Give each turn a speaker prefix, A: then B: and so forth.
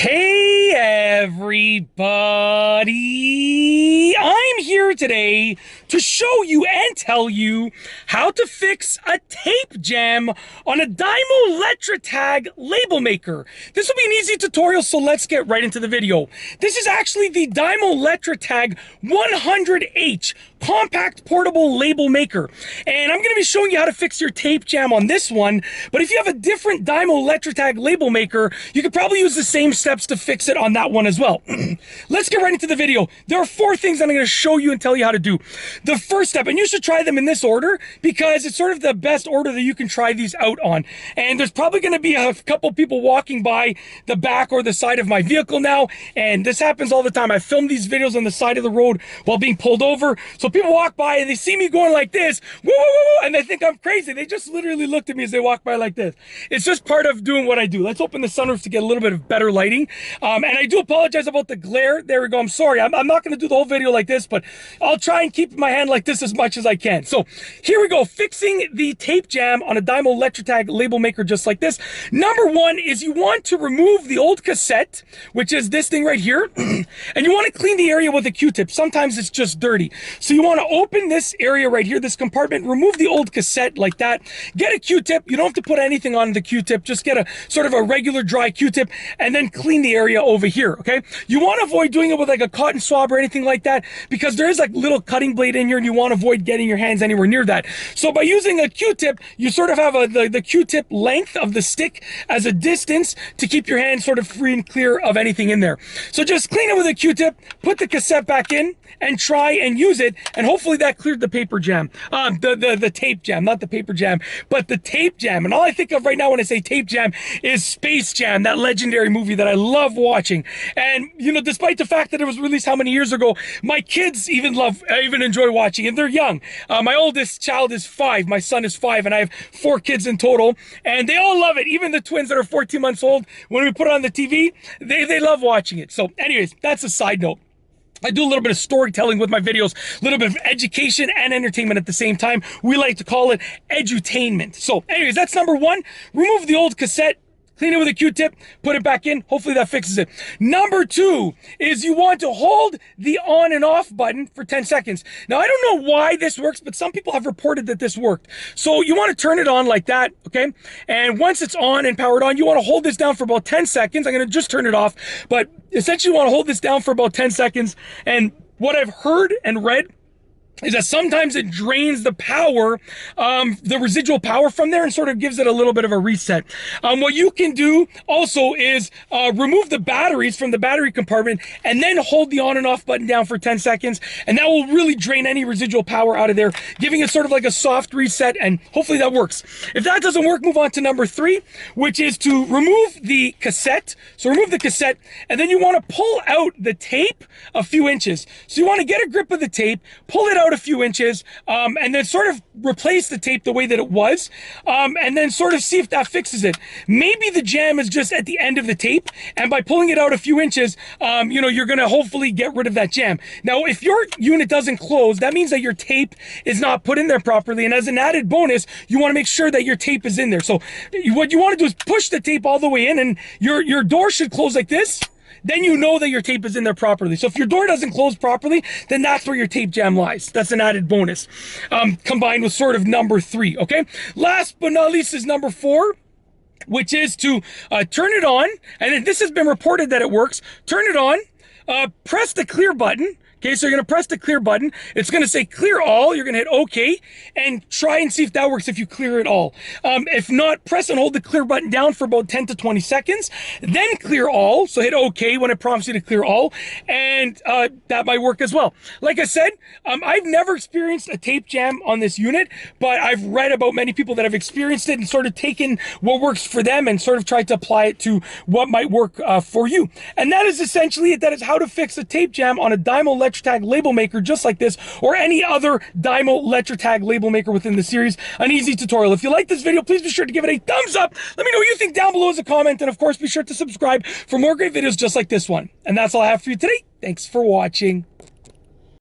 A: Hey everybody! I'm here today to show you and tell you how to fix a tape jam on a Dymo Letratag label maker. This will be an easy tutorial, so let's get right into the video. This is actually the Dymo Letratag 100H compact portable label maker, and I'm going to be showing you how to fix your tape jam on this one. But if you have a different Dymo Letratag label maker, you could probably use the same steps to fix it on that one as well. Let's get right into the video. There are 4 things I'm going to show you and tell you how to do. The first step, and you should try them in this order because it's sort of the best order that you can try these out on. And there's probably going to be a couple people walking by the back or the side of my vehicle now, and this happens all the time. I film these videos on the side of the road while being pulled over, so people walk by and they see me going like this, woo, woo, woo, and they think I'm crazy. They just literally looked at me as they walk by like this. It's just part of doing what I do. Let's open the sunroof to get a little bit of better lighting. And I do apologize about the glare. There we go. I'm sorry. I'm not going to do the whole video like this, but I'll try and keep my hand like this as much as I can. So here we go. Fixing the tape jam on a Dymo Letratag label maker just like this. Number 1 is you want to remove the old cassette, which is this thing right here, and you want to clean the area with a Q-tip. Sometimes it's just dirty. So you want to open this area right here, this compartment, remove the old cassette like that. Get a Q-tip. You don't have to put anything on the Q-tip. Just get a sort of a regular dry Q-tip and then clean the area over here, okay? You want to avoid doing it with like a cotton swab or anything like that because there is like little cutting blade in here and you want to avoid getting your hands anywhere near that. So by using a Q-tip, you sort of have the Q-tip length of the stick as a distance to keep your hands sort of free and clear of anything in there. So just clean it with a Q-tip, put the cassette back in, and try and use it, and hopefully that cleared the paper jam. The tape jam, not the paper jam, but the tape jam. And all I think of right now when I say tape jam is Space Jam, that legendary movie that I love watching. And, you know, despite the fact that it was released how many years ago, my kids even enjoy watching it. They're young. My oldest child is 5, my son is 5, and I have 4 kids in total, and they all love it. Even the twins that are 14 months old, when we put it on the TV, they love watching it. So anyways, that's a side note. I do a little bit of storytelling with my videos, a little bit of education and entertainment at the same time. We like to call it edutainment. So anyways, that's number 1. Remove the old cassette, clean it with a Q-tip, put it back in. Hopefully that fixes it. Number 2 is you want to hold the on and off button for 10 seconds. Now, I don't know why this works, but some people have reported that this worked. So you want to turn it on like that, okay? And once it's on and powered on, you want to hold this down for about 10 seconds. I'm going to just turn it off, but essentially you want to hold this down for about 10 seconds. And what I've heard and read is that sometimes it drains the power, the residual power from there and sort of gives it a little bit of a reset. What you can do also is remove the batteries from the battery compartment and then hold the on and off button down for 10 seconds. And that will really drain any residual power out of there, giving it sort of like a soft reset, and hopefully that works. If that doesn't work, move on to number 3, which is to remove the cassette. So remove the cassette, and then you want to pull out the tape a few inches. So you want to get a grip of the tape, pull it out a few inches, and then sort of replace the tape the way that it was, and then sort of see if that fixes it. Maybe the jam is just at the end of the tape, and by pulling it out a few inches, you know, you're going to hopefully get rid of that jam. Now, if your unit doesn't close, that means that your tape is not put in there properly, and as an added bonus, you want to make sure that your tape is in there. So what you want to do is push the tape all the way in, and your door should close like this. Then you know that your tape is in there properly. So if your door doesn't close properly, then that's where your tape jam lies. That's an added bonus, combined with sort of number 3, okay? Last but not least is number 4, which is to turn it on. And this has been reported that it works. Turn it on, press the clear button. Okay, so you're going to press the clear button. It's going to say clear all. You're going to hit OK and try and see if that works if you clear it all. If not, press and hold the clear button down for about 10 to 20 seconds. Then clear all. So hit OK when it prompts you to clear all. And that might work as well. Like I said, I've never experienced a tape jam on this unit, but I've read about many people that have experienced it and sort of taken what works for them and sort of tried to apply it to what might work for you. And that is essentially it. That is how to fix a tape jam on a Dymo Letratag label maker just like this, or any other Dymo Letratag label maker within the series. An easy tutorial. If you like this video, please be sure to give it a thumbs up. Let me know what you think down below as a comment, and of course be sure to subscribe for more great videos just like this one. And that's all I have for you today. Thanks for watching.